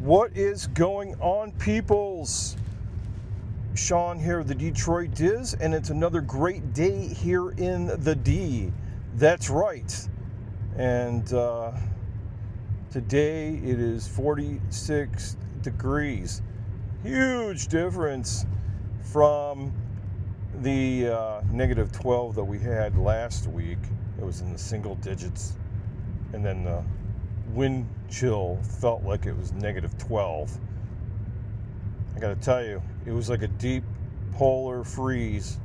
What is going on, peoples? Sean here, the Detroit Diz, and it's another great day here in the D. That's right. And today it is 46 degrees. Huge difference from the negative 12 that we had last week. It was in the single digits. And then the wind chill felt like it was negative 12. I gotta tell you, it was like a deep polar freeze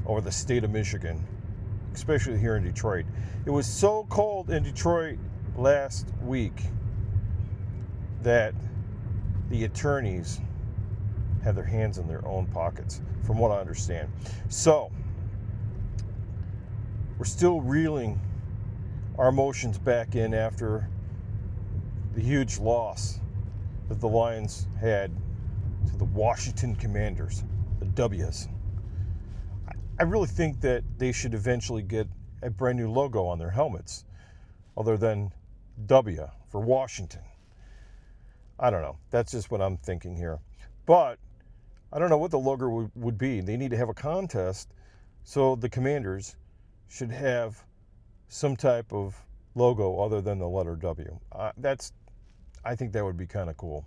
over the state of Michigan, especially here in Detroit. It was so cold in Detroit last week that the attorneys had their hands in their own pockets, from what I understand. So, we're still reeling our emotions back in after the huge loss that the Lions had to the Washington Commanders, the W's. I really think that they should eventually get a brand new logo on their helmets, other than W for Washington. I don't know. That's just what I'm thinking here. But I don't know what the logo would be. They need to have a contest, so the Commanders should have some type of logo other than the letter W. I think that would be kind of cool.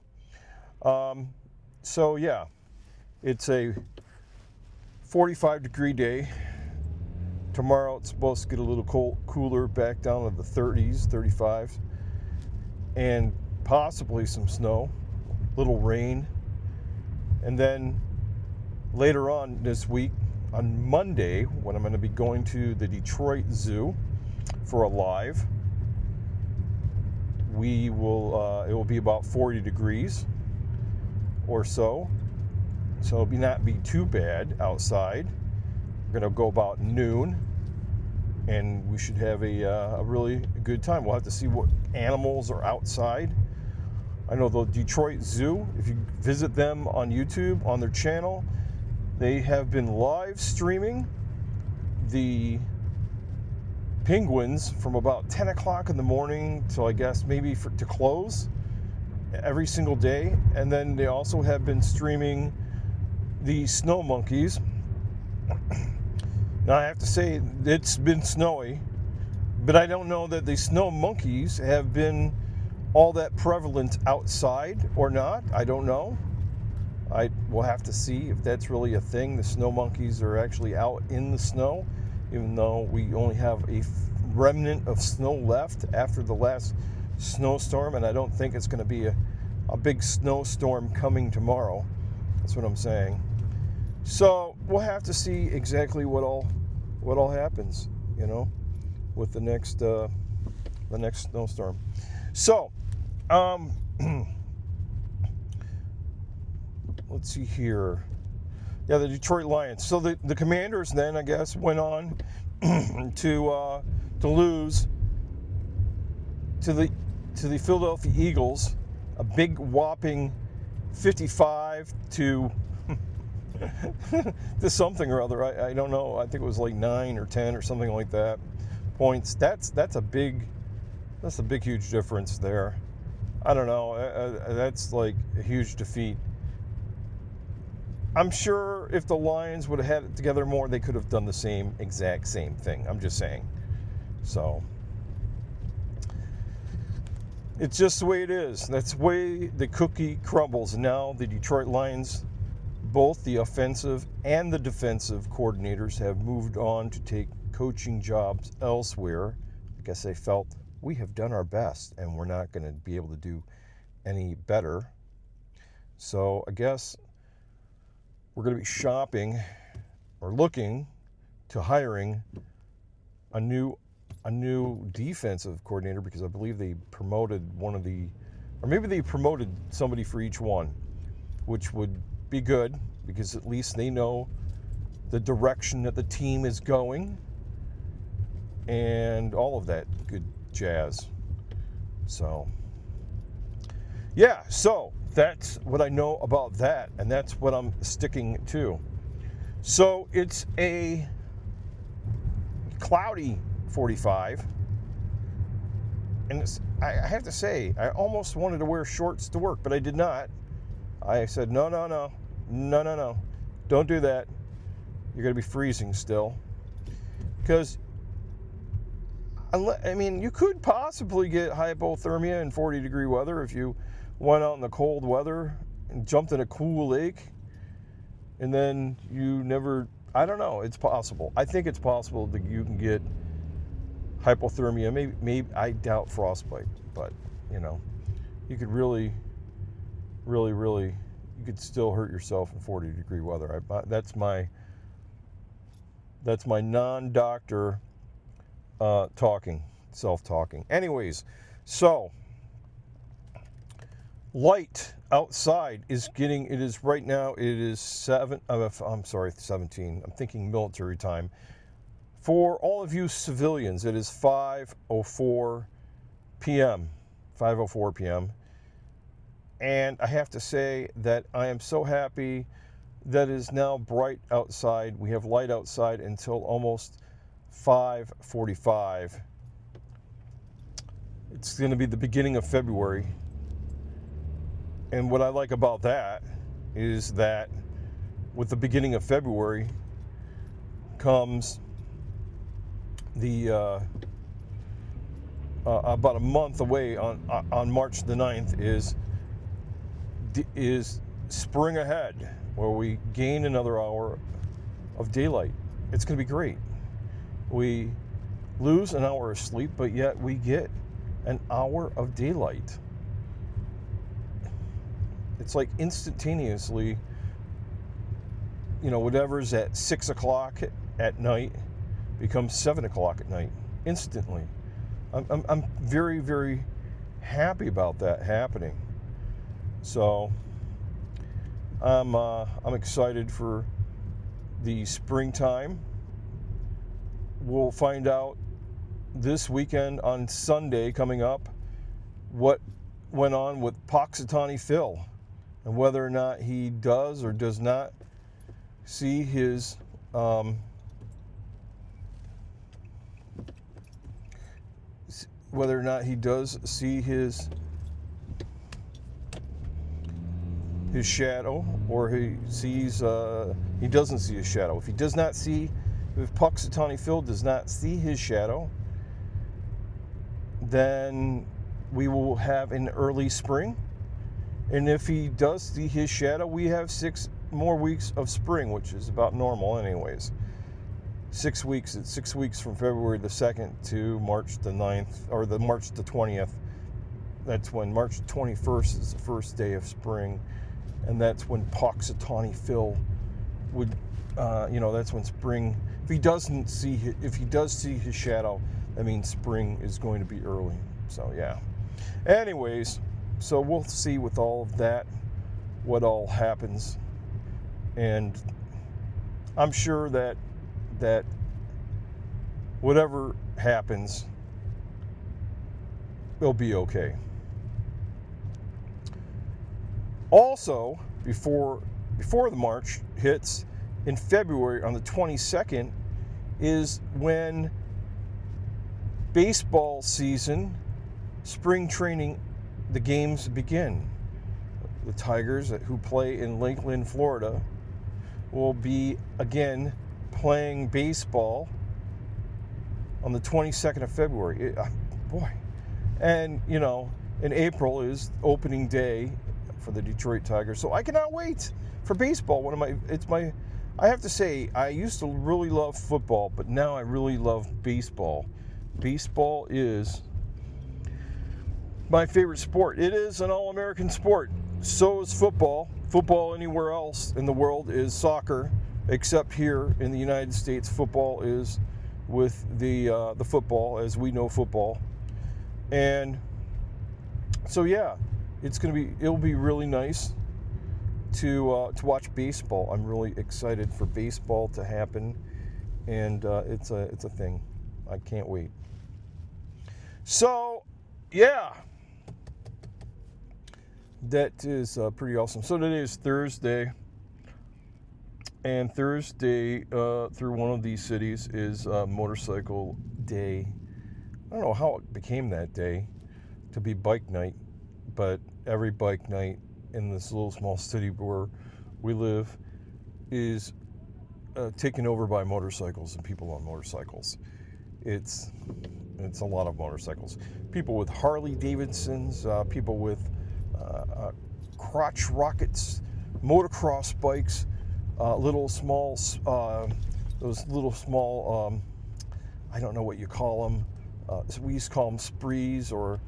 So yeah, it's a 45-degree day. Tomorrow it's supposed to get a little cooler, back down to the 30s, 35s, and possibly some snow, little rain. And then later on this week, on Monday, when I'm going to be going to the Detroit Zoo for a live, it will be about 40 degrees or so. So it'll not be too bad outside. We're going to go about noon, and we should have a really good time. We'll have to see what animals are outside. I know the Detroit Zoo, if you visit them on YouTube, on their channel, they have been live streaming the penguins from about 10 o'clock in the morning till I guess maybe to close every single day. And then they also have been streaming the snow monkeys. Now I have to say it's been snowy, but I don't know that the snow monkeys have been all that prevalent outside or not. I don't know. I will have to see if that's really a thing. The snow monkeys are actually out in the snow, even though we only have a remnant of snow left after the last snowstorm, and I don't think it's going to be a big snowstorm coming tomorrow. That's what I'm saying. So we'll have to see exactly what all happens, with the next snowstorm. So, let's see here. Yeah, the Detroit Lions. So the Commanders then, I guess, went on to lose to the Philadelphia Eagles, a big whopping 55 to to something or other. I don't know. I think it was like 9 or 10 or something like that points. That's a big huge difference there. I don't know. That's like a huge defeat. I'm sure if the Lions would have had it together more, they could have done the exact same thing. I'm just saying. So it's just the way it is. That's the way the cookie crumbles. Now the Detroit Lions, both the offensive and the defensive coordinators, have moved on to take coaching jobs elsewhere. I guess they felt we have done our best and we're not going to be able to do any better. So I guess we're going to be shopping or looking to hiring a new defensive coordinator, because I believe they promoted maybe they promoted somebody for each one, which would be good because at least they know the direction that the team is going and all of that good jazz. So, yeah, so that's what I know about that, and that's what I'm sticking to. So it's a cloudy 45, And I have to say, I almost wanted to wear shorts to work, but I did not. I said, no, don't do that. You're going to be freezing still. Because, I mean, you could possibly get hypothermia in 40-degree weather if you went out in the cold weather and jumped in a cool lake, and then you never, I don't know, it's possible. I think it's possible that you can get hypothermia. Maybe I doubt frostbite, but, you know, you could really, you could still hurt yourself in 40-degree weather. That's my non-doctor self-talking. Anyways, so light outside is right now, it is 17. I'm thinking military time. For all of you civilians, it is 5:04 p.m. 5:04 p.m. And I have to say that I am so happy that it is now bright outside. We have light outside until almost 5:45. It's going to be the beginning of February. And what I like about that is that with the beginning of February comes the about a month away on March the 9th is spring ahead, where we gain another hour of daylight. It's going to be great. We lose an hour of sleep, but yet we get an hour of daylight. It's like instantaneously, you know, whatever's at 6 o'clock at night becomes 7 o'clock at night instantly. I'm very, very happy about that happening. So I'm excited for the springtime. We'll find out this weekend on Sunday coming up what went on with Punxsutawney Phil and whether or not he does or does not see his his shadow, or he doesn't see his shadow. If Punxsutawney Phil does not see his shadow, then we will have an early spring. And if he does see his shadow, we have 6 more weeks of spring, which is about normal anyways. 6 weeks. It's 6 weeks from February the 2nd to March the 9th, or the March the 20th. That's when March 21st is the first day of spring. And that's when Punxsutawney Phil would, that's when spring, if he does see his shadow, that means spring is going to be early. So, yeah. Anyways, so we'll see with all of that what all happens. And I'm sure that whatever happens, it'll be okay. Also, before the March hits, in February on the 22nd is when baseball season, spring training, the games begin. The Tigers, who play in Lakeland, Florida, will be again playing baseball on the 22nd of February. And in April is opening day for the Detroit Tigers. So I cannot wait for baseball. I have to say, I used to really love football, but now I really love baseball. Baseball is my favorite sport. It is an all-American sport. So is football. Football anywhere else in the world is soccer, except here in the United States, football is with the football as we know football. And so yeah, it'll be really nice to watch baseball. I'm really excited for baseball to happen, and it's a thing. I can't wait. So yeah, that is pretty awesome. So today is Thursday, and Thursday through one of these cities is Motorcycle Day. I don't know how it became that day. to be bike night, but every bike night in this little small city where we live is taken over by motorcycles and people on motorcycles. It's a lot of motorcycles. People with Harley Davidsons, people with crotch rockets, motocross bikes, little small, those little small, I don't know what you call them. We used to call them sprees, or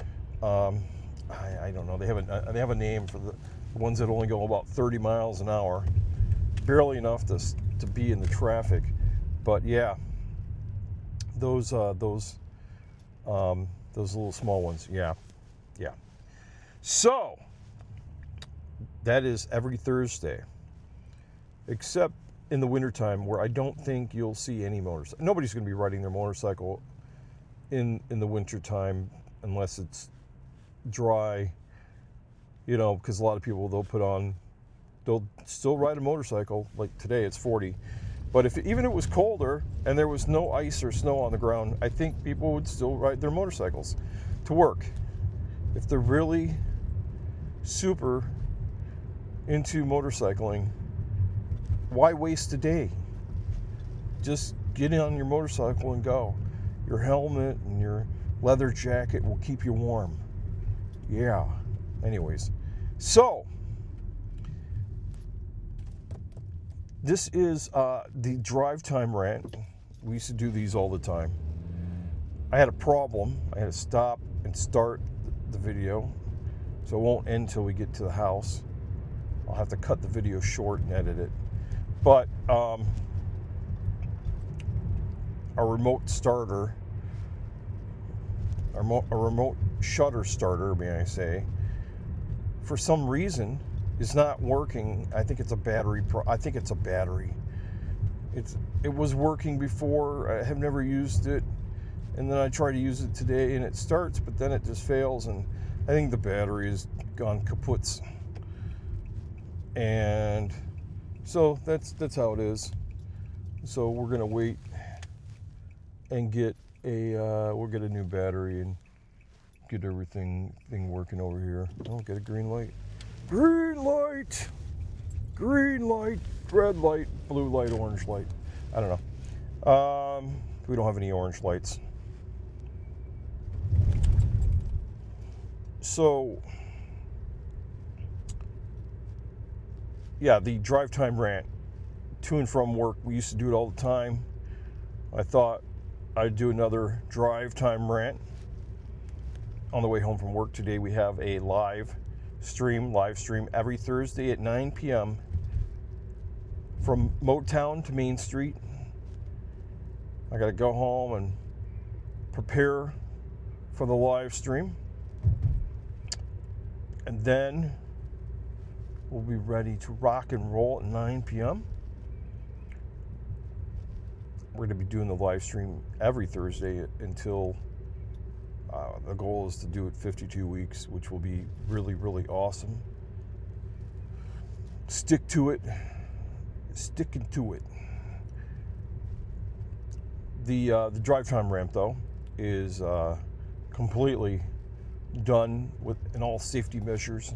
I don't know. They have a name for the ones that only go about 30 miles an hour, barely enough to be in the traffic. But yeah, those little small ones. Yeah. So that is every Thursday, except in the wintertime, where I don't think you'll see any motorcycle. Nobody's going to be riding their motorcycle in the wintertime unless it's dry, because a lot of people, they'll still ride a motorcycle. Like today it's 40, but even if it was colder and there was no ice or snow on the ground, I think people would still ride their motorcycles to work. If they're really super into motorcycling, why waste a day? Just get on your motorcycle and go. Your helmet and your leather jacket will keep you warm. Yeah. Anyways, so this is the drive time rant. We used to do these all the time. I had a problem. I had to stop and start the video, so it won't end until we get to the house. I'll have to cut the video short and edit it. But our remote starter, a remote shutter starter, may I say, for some reason is not working. I think it's a battery. It was working before. I have never used it, and then I tried to use it today, and it starts, but then it just fails, and I think the battery has gone kaput. And so that's how it is. So we're gonna wait and get we'll get a new battery and get everything working over here. Oh, get a green light. Green light. Green light. Red light. Blue light. Orange light. I don't know. We don't have any orange lights. So yeah, the drive time rant, to and from work. We used to do it all the time. I thought I'd do another drive time rant on the way home from work. Today we have a live stream every Thursday at 9 p.m. from Motown to Main Street. I got to go home and prepare for the live stream, and then we'll be ready to rock and roll at 9 p.m. We're going to be doing the live stream every Thursday until the goal is to do it 52 weeks, which will be really, really awesome. Stick to it. Sticking to it. The drive time ramp, though, is completely done in all safety measures.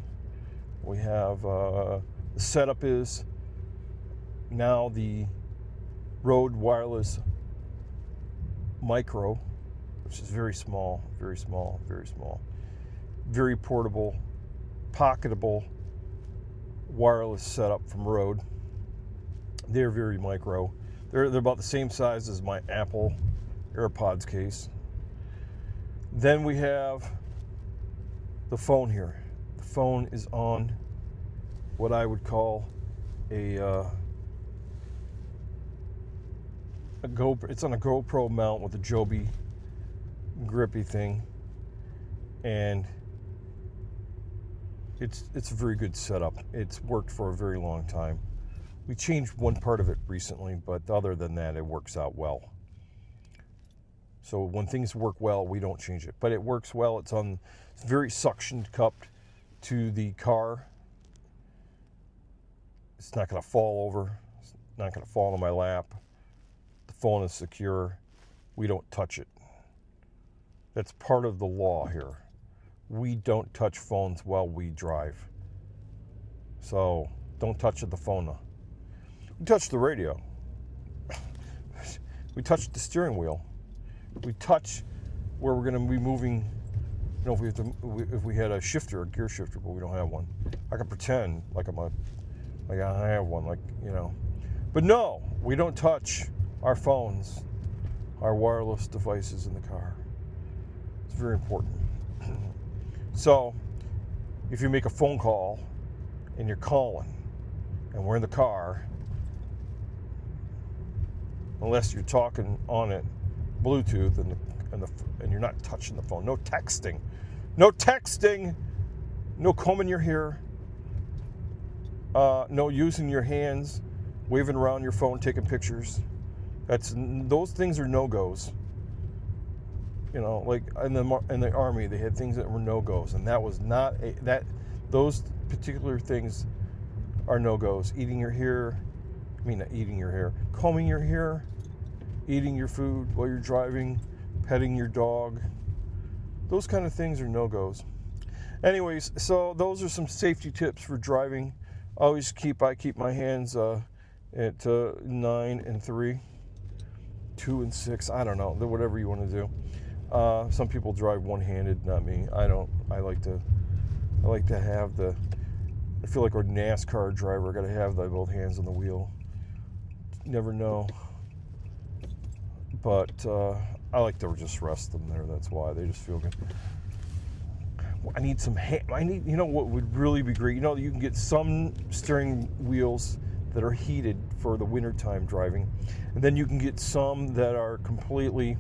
We have the setup is now the Rode Wireless Micro, which is very small, very portable, pocketable wireless setup from Rode. They're very micro. They're about the same size as my Apple AirPods case. Then we have the phone here. The phone is on what I would call a GoPro. It's on a GoPro mount with a Joby grippy thing, and it's a very good setup. It's worked for a very long time. We changed one part of it recently, but other than that, it works out well. So when things work well, we don't change it, but it works well. It's very suction cupped to the car. It's not going to fall over. It's not going to fall on my lap. The phone is secure. We don't touch it. That's part of the law here. we don't touch phones while we drive. So don't touch the phone. We touch the radio. We touch the steering wheel. We touch where we're going to be moving. You know, if we had a shifter, a gear shifter, but we don't have one. I can pretend like I have one, like, you know. But no, we don't touch our phones, our wireless devices in the car. It's very important. So, if you make a phone call and you're calling and we're in the car, unless you're talking on it Bluetooth and you're not touching the phone. No texting. No texting. No combing your hair. No using your hands, waving around your phone, taking pictures. Those things are no-goes. You know, like in the Army, they had things that were no-goes, and that was not those particular things are no-goes. Eating your hair, not eating your hair, combing your hair, eating your food while you're driving, petting your dog. Those kind of things are no-goes. Anyways, so those are some safety tips for driving. I keep my hands at 9 and 3, 2 and 6. I don't know, whatever you want to do. Some people drive one-handed, not me. I don't. I like to have I feel like a NASCAR driver. Got to have both hands on the wheel. Never know. But I like to just rest them there. That's why they just feel good. I need some. You know what would really be great? You know, you can get some steering wheels that are heated for the wintertime driving, and then you can get some that are completely.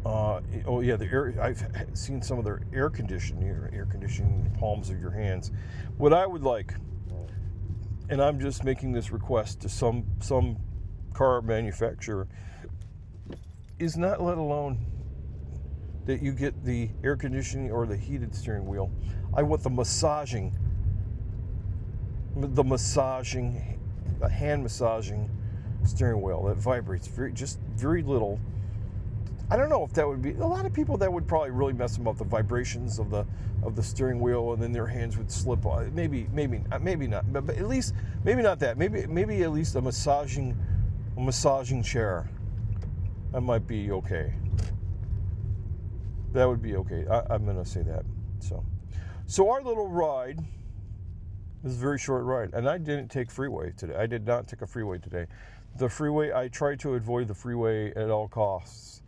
I've seen some of their air conditioning the palms of your hands. What I would like, and I'm just making this request to some car manufacturer, is not let alone that you get the air conditioning or the heated steering wheel. I want the hand massaging steering wheel that vibrates very little. I don't know if that would be a lot of people. That would probably really mess them up. The vibrations of the steering wheel, and then their hands would slip on. Maybe not. But at least maybe not that. Maybe at least a massaging chair. That might be okay. That would be okay. I'm gonna say that. So our little ride is a very short ride, and I didn't take freeway today. I did not take a freeway today. The freeway, I tried to avoid the freeway at all costs.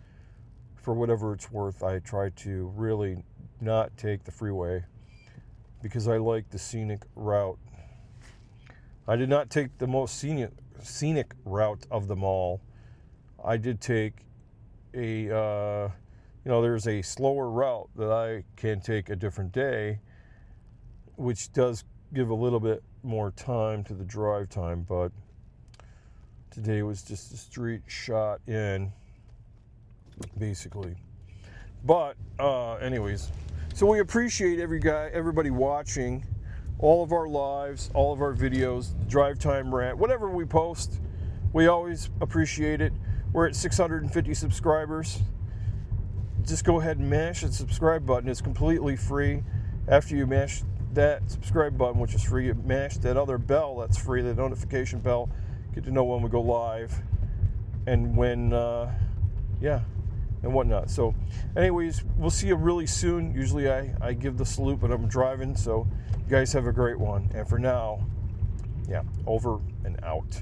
For whatever it's worth, I try to really not take the freeway because I like the scenic route. I did not take the most scenic route of them all. I did take there's a slower route that I can take a different day, which does give a little bit more time to the drive time, but today was just a straight shot in, basically. But anyways, so we appreciate everybody watching all of our lives, all of our videos, drive time rant, whatever we post. We always appreciate it. We're at 650 subscribers. Just go ahead and mash the subscribe button. It's completely free. After you mash that subscribe button, which is free, you mash that other bell that's free, the notification bell. Get to know when we go live and when and whatnot. So anyways, we'll see you really soon. Usually I give the salute, but I'm driving, so you guys have a great one. And for now, over and out.